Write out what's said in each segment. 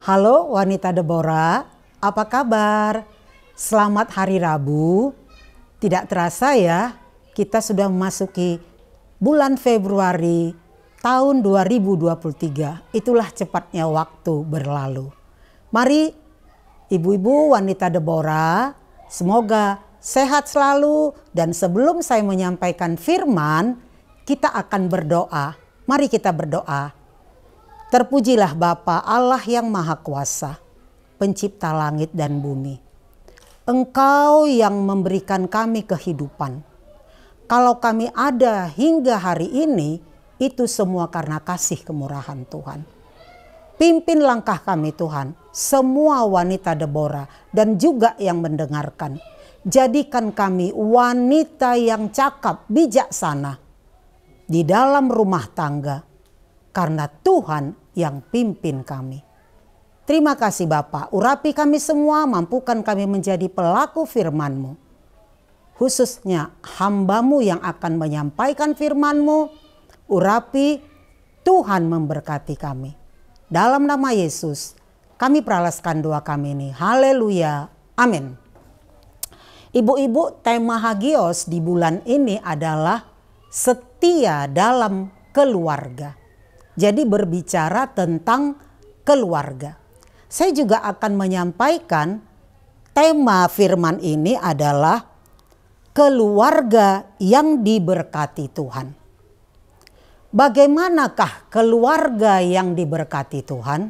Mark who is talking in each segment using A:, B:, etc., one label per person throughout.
A: Halo wanita Deborah, apa kabar? Selamat hari Rabu. Tidak terasa ya, kita sudah memasuki bulan Februari tahun 2023. Itulah cepatnya waktu berlalu. Mari ibu-ibu wanita Deborah, semoga sehat selalu, dan sebelum saya menyampaikan firman, kita akan berdoa. Mari kita berdoa. Terpujilah Bapa Allah yang Maha Kuasa, pencipta langit dan bumi. Engkau yang memberikan kami kehidupan. Kalau kami ada hingga hari ini, itu semua karena kasih kemurahan Tuhan. Pimpin langkah kami Tuhan, semua wanita Deborah dan juga yang mendengarkan. Jadikan kami wanita yang cakap, bijaksana di dalam rumah tangga. Karena Tuhan yang pimpin kami. Terima kasih Bapa, urapi kami semua, mampukan kami menjadi pelaku firman-Mu. Khususnya hamba-Mu yang akan menyampaikan firman-Mu, urapi, Tuhan memberkati kami. Dalam nama Yesus, kami peralaskan doa kami ini. Haleluya, amin. Ibu-ibu, tema Hagios di bulan ini adalah setia dalam keluarga. Jadi berbicara tentang keluarga. Saya juga akan menyampaikan tema firman ini adalah keluarga yang diberkati Tuhan. Bagaimanakah keluarga yang diberkati Tuhan?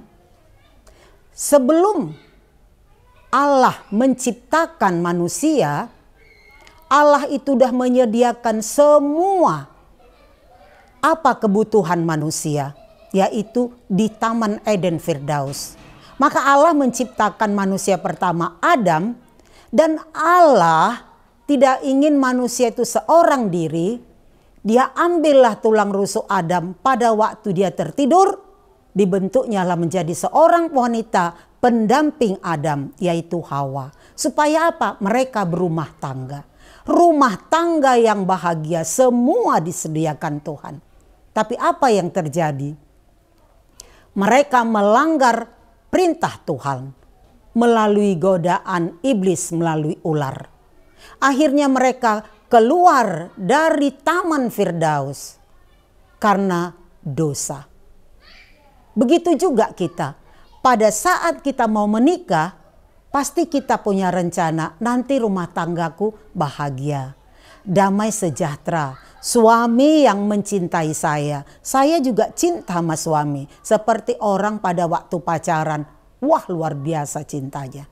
A: Sebelum Allah menciptakan manusia, Allah itu sudah menyediakan semua apa kebutuhan manusia, yaitu di Taman Eden Firdaus. Maka Allah menciptakan manusia pertama Adam, dan Allah tidak ingin manusia itu seorang diri. Dia ambillah tulang rusuk Adam pada waktu dia tertidur, dibentuknya lah menjadi seorang wanita pendamping Adam, yaitu Hawa. Supaya apa? Mereka berumah tangga. Rumah tangga yang bahagia semua disediakan Tuhan. Tapi apa yang terjadi? Mereka melanggar perintah Tuhan melalui godaan iblis melalui ular. Akhirnya mereka keluar dari Taman Firdaus karena dosa. Begitu juga kita. Pada saat kita mau menikah, pasti kita punya rencana nanti rumah tanggaku bahagia, damai sejahtera. Suami yang mencintai saya juga cinta sama suami. Seperti orang pada waktu pacaran, wah luar biasa cintanya.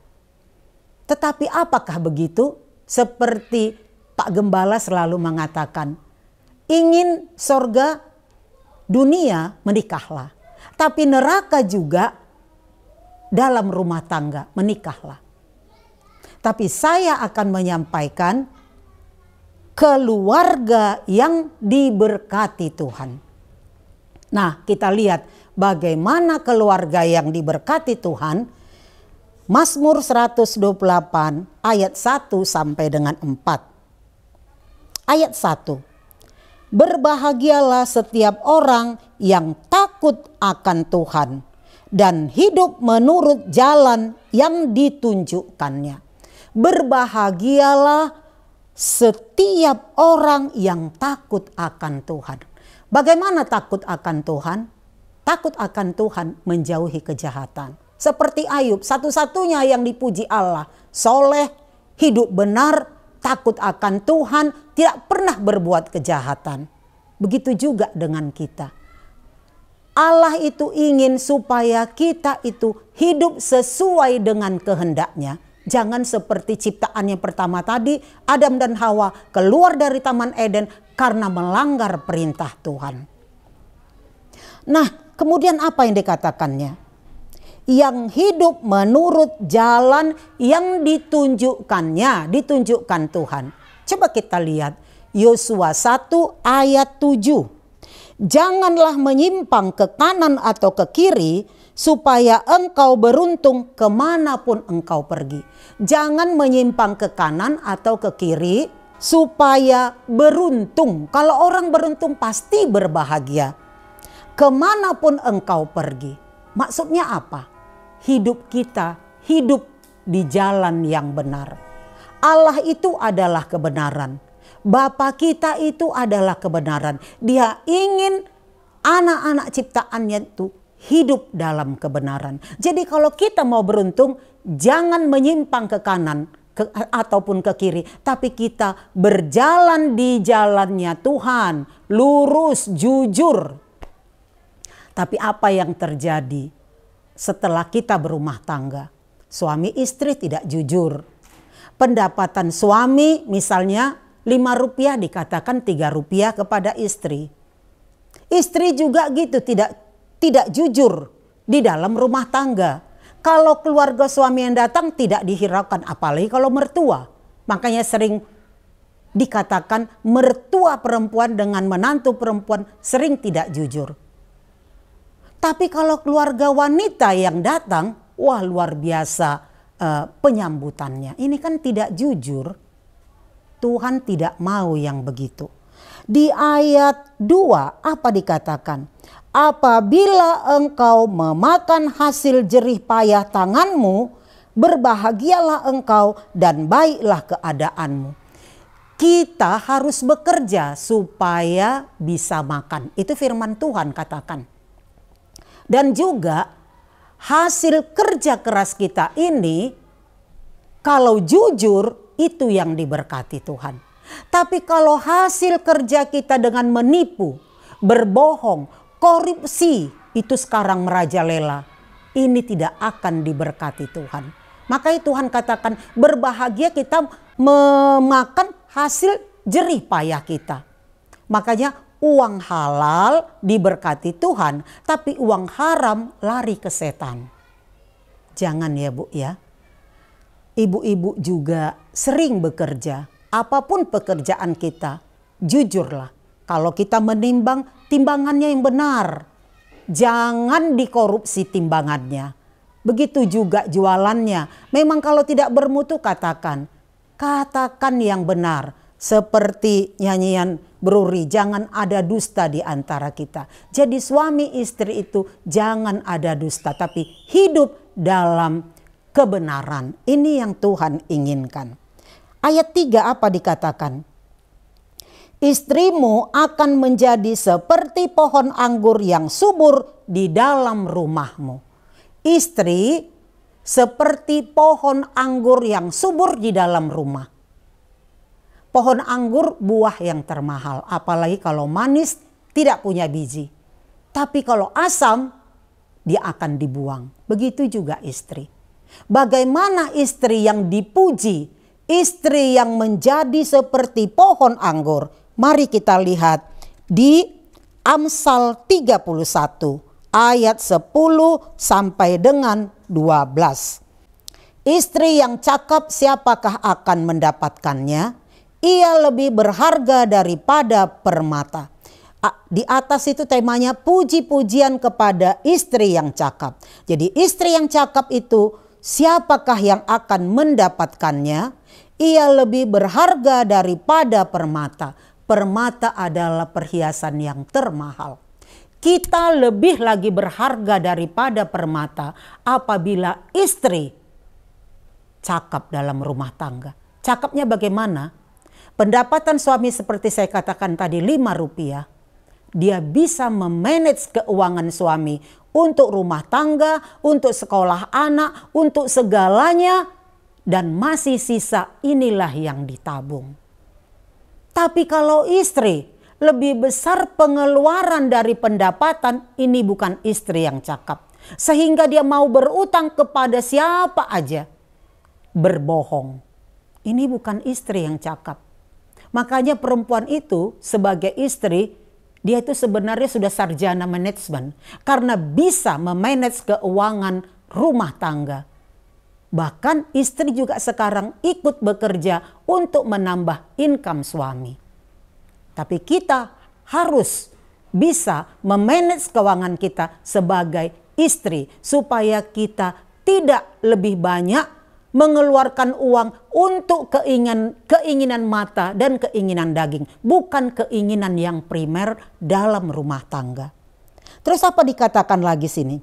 A: Tetapi apakah begitu? Seperti Pak Gembala selalu mengatakan, ingin sorga dunia menikahlah. Tapi neraka juga dalam rumah tangga menikahlah. Tapi saya akan menyampaikan keluarga yang diberkati Tuhan. Nah, kita lihat bagaimana keluarga yang diberkati Tuhan. Mazmur 128 ayat 1 sampai dengan 4. Ayat 1. Berbahagialah setiap orang yang takut akan Tuhan dan hidup menurut jalan yang ditunjukkannya. Berbahagialah setiap orang yang takut akan Tuhan. Bagaimana takut akan Tuhan? Takut akan Tuhan menjauhi kejahatan. Seperti Ayub, satu-satunya yang dipuji Allah. Soleh, hidup benar, takut akan Tuhan, tidak pernah berbuat kejahatan. Begitu juga dengan kita. Allah itu ingin supaya kita itu hidup sesuai dengan kehendaknya. Jangan seperti ciptaan yang pertama tadi, Adam dan Hawa keluar dari Taman Eden karena melanggar perintah Tuhan. Nah, kemudian apa yang dikatakannya? Yang hidup menurut jalan yang ditunjukkannya, ditunjukkan Tuhan. Coba kita lihat Yosua 1 ayat 7. Janganlah menyimpang ke kanan atau ke kiri, supaya engkau beruntung kemanapun engkau pergi. Jangan menyimpang ke kanan atau ke kiri supaya beruntung. Kalau orang beruntung pasti berbahagia. Kemanapun engkau pergi. Maksudnya apa? hidup kita hidup di jalan yang benar. Allah itu adalah kebenaran. Bapa kita itu adalah kebenaran. Dia ingin anak-anak ciptaannya itu hidup dalam kebenaran. Jadi kalau kita mau beruntung, jangan menyimpang ke kanan ataupun ke kiri, tapi kita berjalan di jalannya Tuhan, lurus, jujur. Tapi apa yang terjadi setelah kita berumah tangga? Suami istri tidak jujur. Pendapatan suami misalnya 5 rupiah dikatakan 3 rupiah kepada istri. Istri juga gitu, tidak jujur di dalam rumah tangga. Kalau keluarga suami yang datang tidak dihiraukan, apalagi kalau mertua. Makanya sering dikatakan mertua perempuan dengan menantu perempuan sering tidak jujur. Tapi kalau keluarga wanita yang datang, wah luar biasa penyambutannya. Ini kan tidak jujur. Tuhan tidak mau yang begitu. Di ayat 2 apa dikatakan? Apabila engkau memakan hasil jerih payah tanganmu, berbahagialah engkau dan baiklah keadaanmu. Kita harus bekerja supaya bisa makan. Itu firman Tuhan katakan. Dan juga hasil kerja keras kita ini, kalau jujur, itu yang diberkati Tuhan. Tapi kalau hasil kerja kita dengan menipu, berbohong, korupsi, itu sekarang merajalela, ini tidak akan diberkati Tuhan. Makanya Tuhan katakan berbahagia kita memakan hasil jerih payah kita. Makanya uang halal diberkati Tuhan, tapi uang haram lari ke setan. Jangan ya Bu ya. Ibu-ibu juga sering bekerja. Apapun pekerjaan kita, jujurlah. Kalau kita menimbang, timbangannya yang benar. Jangan dikorupsi timbangannya. Begitu juga jualannya. Memang kalau tidak bermutu katakan yang benar. Seperti nyanyian Bruri, jangan ada dusta di antara kita. Jadi suami istri itu jangan ada dusta, tapi hidup dalam kebenaran. Ini yang Tuhan inginkan. Ayat 3 apa dikatakan? Istrimu akan menjadi seperti pohon anggur yang subur di dalam rumahmu. Istri seperti pohon anggur yang subur di dalam rumah. Pohon anggur buah yang termahal, apalagi kalau manis tidak punya biji. Tapi kalau asam dia akan dibuang. Begitu juga istri. Bagaimana istri yang dipuji, istri yang menjadi seperti pohon anggur. Mari kita lihat di Amsal 31 ayat 10 sampai dengan 12. Istri yang cakap siapakah akan mendapatkannya? Ia lebih berharga daripada permata. Di atas itu temanya puji-pujian kepada istri yang cakap. Jadi istri yang cakap itu siapakah yang akan mendapatkannya? Ia lebih berharga daripada permata. Permata adalah perhiasan yang termahal. Kita lebih lagi berharga daripada permata apabila istri cakap dalam rumah tangga. Cakapnya bagaimana? Pendapatan suami seperti saya katakan tadi 5 rupiah. Dia bisa memanage keuangan suami untuk rumah tangga, untuk sekolah anak, untuk segalanya. Dan masih sisa inilah yang ditabung. Tapi kalau istri lebih besar pengeluaran dari pendapatan, ini bukan istri yang cakap. Sehingga dia mau berutang kepada siapa aja. Berbohong. Ini bukan istri yang cakap. Makanya perempuan itu sebagai istri, dia itu sebenarnya sudah sarjana manajemen. Karena bisa memanage keuangan rumah tangga. Bahkan istri juga sekarang ikut bekerja untuk menambah income suami. Tapi kita harus bisa memanage keuangan kita sebagai istri. Supaya kita tidak lebih banyak mengeluarkan uang untuk keinginan mata dan keinginan daging. Bukan keinginan yang primer dalam rumah tangga. Terus apa dikatakan lagi sini?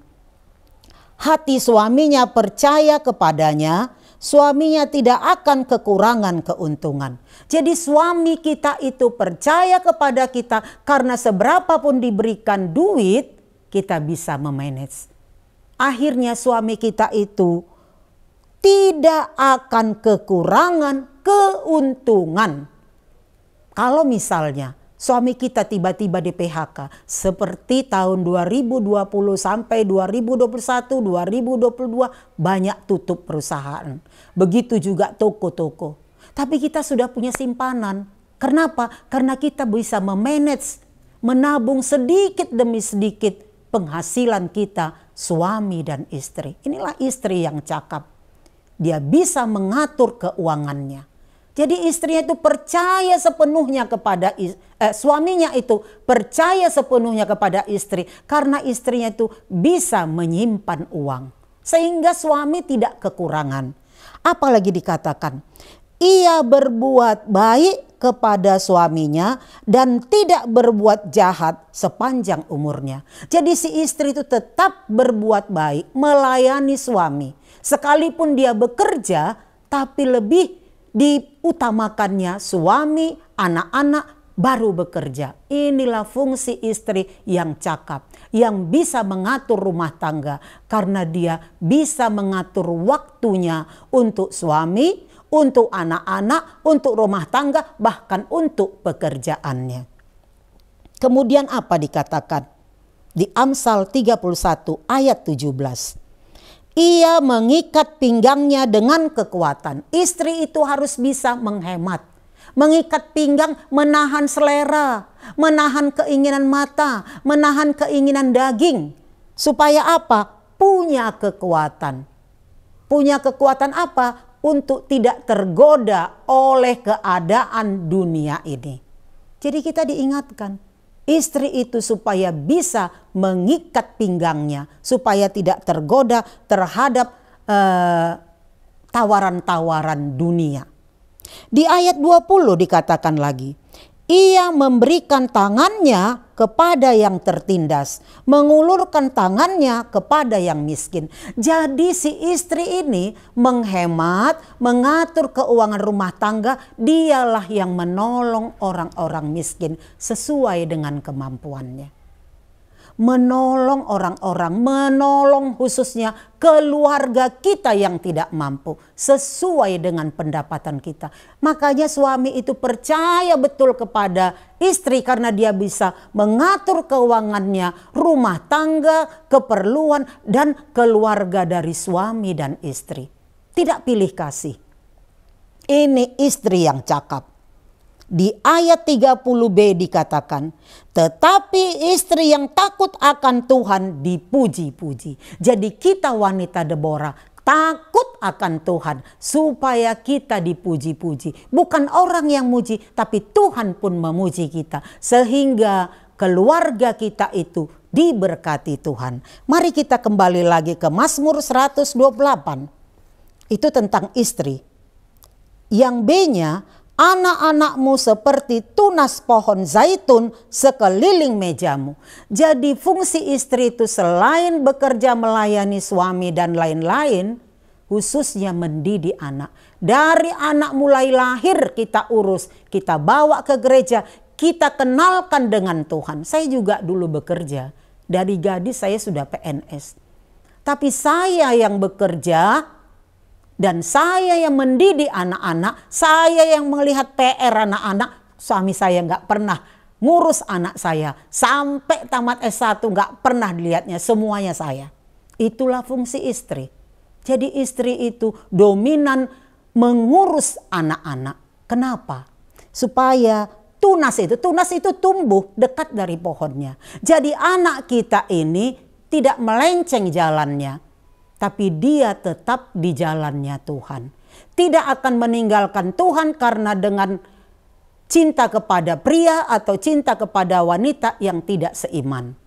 A: hati suaminya percaya kepadanya, suaminya tidak akan kekurangan keuntungan. Jadi suami kita itu percaya kepada kita karena seberapapun diberikan duit, kita bisa memanage. Akhirnya suami kita itu tidak akan kekurangan keuntungan. Kalau misalnya suami kita tiba-tiba di PHK seperti tahun 2020 sampai 2021, 2022 banyak tutup perusahaan. Begitu juga toko-toko. Tapi kita sudah punya simpanan. Kenapa? Karena kita bisa memanage, menabung sedikit demi sedikit penghasilan kita suami dan istri. Inilah istri yang cakap. Dia bisa mengatur keuangannya. Jadi istrinya itu percaya sepenuhnya kepada suaminya itu percaya sepenuhnya kepada istri karena istrinya itu bisa menyimpan uang sehingga suami tidak kekurangan. Apalagi dikatakan ia berbuat baik kepada suaminya dan tidak berbuat jahat sepanjang umurnya. Jadi si istri itu tetap berbuat baik, melayani suami. Sekalipun dia bekerja, tapi lebih diutamakannya suami, anak-anak baru bekerja. Inilah fungsi istri yang cakap, yang bisa mengatur rumah tangga karena dia bisa mengatur waktunya untuk suami, untuk anak-anak, untuk rumah tangga, bahkan untuk pekerjaannya. Kemudian apa dikatakan? Di Amsal 31 ayat 17. Ia mengikat pinggangnya dengan kekuatan. Istri itu harus bisa menghemat. Mengikat pinggang, menahan selera, menahan keinginan mata, menahan keinginan daging. Supaya apa? Punya kekuatan. Punya kekuatan apa? Untuk tidak tergoda oleh keadaan dunia ini. Jadi kita diingatkan, istri itu supaya bisa mengikat pinggangnya, supaya tidak tergoda terhadap tawaran-tawaran dunia. Di ayat 20 dikatakan lagi, ia memberikan tangannya kepada yang tertindas, mengulurkan tangannya kepada yang miskin. Jadi si istri ini menghemat, mengatur keuangan rumah tangga, dialah yang menolong orang-orang miskin sesuai dengan kemampuannya. Menolong orang-orang, menolong khususnya keluarga kita yang tidak mampu sesuai dengan pendapatan kita. Makanya suami itu percaya betul kepada istri karena dia bisa mengatur keuangannya, rumah tangga, keperluan dan keluarga dari suami dan istri. Tidak pilih kasih. Ini istri yang cakap. Di ayat 30b dikatakan, tetapi istri yang takut akan Tuhan dipuji-puji. Jadi kita wanita Deborah takut akan Tuhan supaya kita dipuji-puji. Bukan orang yang muji, tapi Tuhan pun memuji kita. Sehingga keluarga kita itu diberkati Tuhan. Mari kita kembali lagi ke Mazmur 128. Itu tentang istri. Yang B-nya, anak-anakmu seperti tunas pohon zaitun sekeliling mejamu. Jadi fungsi istri itu selain bekerja melayani suami dan lain-lain, khususnya mendidik anak. Dari anak mulai lahir kita urus, kita bawa ke gereja, kita kenalkan dengan Tuhan. Saya juga dulu bekerja, dari gadis saya sudah PNS. Tapi saya yang bekerja, dan saya yang mendidik anak-anak, saya yang melihat PR anak-anak. Suami saya nggak pernah ngurus anak saya. Sampai tamat S1 nggak pernah dilihatnya, semuanya saya. Itulah fungsi istri. Jadi istri itu dominan mengurus anak-anak. Kenapa? Supaya tunas itu tumbuh dekat dari pohonnya. Jadi anak kita ini tidak melenceng jalannya. Tapi dia tetap di jalannya Tuhan. Tidak akan meninggalkan Tuhan karena dengan cinta kepada pria atau cinta kepada wanita yang tidak seiman.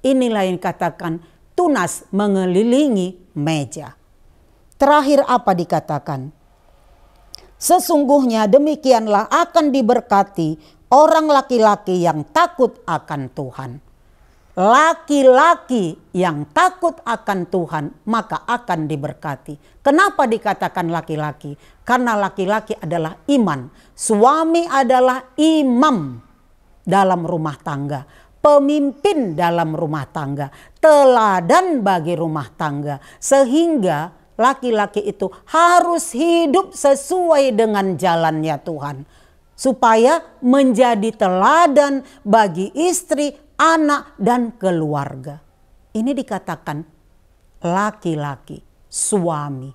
A: Inilah yang dikatakan tunas mengelilingi meja. Terakhir apa dikatakan? Sesungguhnya demikianlah akan diberkati orang laki-laki yang takut akan Tuhan. laki-laki yang takut akan Tuhan maka akan diberkati. Kenapa dikatakan laki-laki? Karena laki-laki adalah iman. Suami adalah imam dalam rumah tangga, pemimpin dalam rumah tangga, teladan bagi rumah tangga. Sehingga laki-laki itu harus hidup sesuai dengan jalannya Tuhan, supaya menjadi teladan bagi istri, anak, dan keluarga. Ini dikatakan laki-laki, suami.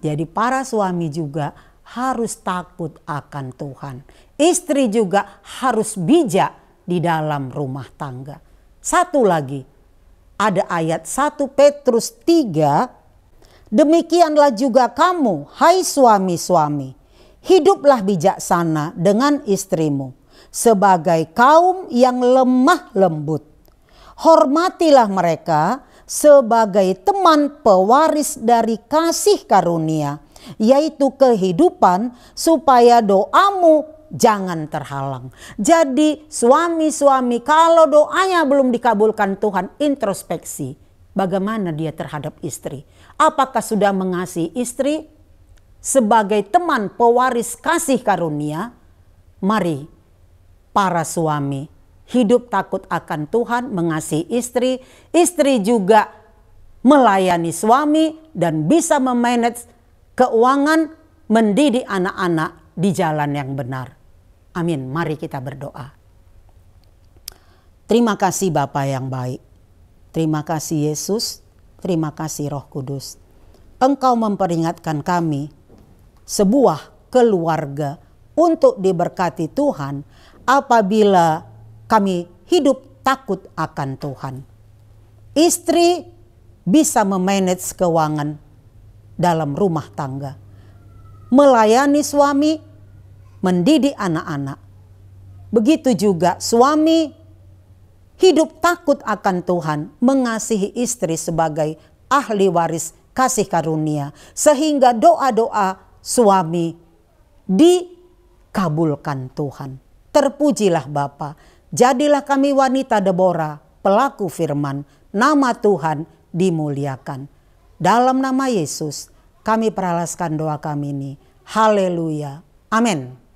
A: Jadi para suami juga harus takut akan Tuhan. Istri juga harus bijak di dalam rumah tangga. Satu lagi, ada ayat 1 Petrus 3. Demikianlah juga kamu, hai suami-suami, hiduplah bijaksana dengan istrimu sebagai kaum yang lemah lembut. Hormatilah mereka sebagai teman pewaris dari kasih karunia, yaitu kehidupan, supaya doamu jangan terhalang. Jadi suami-suami kalau doanya belum dikabulkan Tuhan, introspeksi. Bagaimana dia terhadap istri? Apakah sudah mengasihi istri sebagai teman pewaris kasih karunia? Mari para suami hidup takut akan Tuhan, mengasihi istri. Istri juga melayani suami dan bisa memanage keuangan, mendidik anak-anak di jalan yang benar. Amin. Mari kita berdoa. Terima kasih Bapa yang baik. Terima kasih Yesus. Terima kasih Roh Kudus. Engkau memperingatkan kami sebuah keluarga untuk diberkati Tuhan apabila kami hidup takut akan Tuhan. Istri bisa memanage keuangan dalam rumah tangga, melayani suami, mendidik anak-anak. Begitu juga suami hidup takut akan Tuhan, mengasihi istri sebagai ahli waris kasih karunia, sehingga doa-doa suami dikabulkan Tuhan. Terpujilah Bapa. Jadilah kami wanita Deborah, pelaku firman. Nama Tuhan dimuliakan. Dalam nama Yesus kami peralaskan doa kami ini. Haleluya. Amin.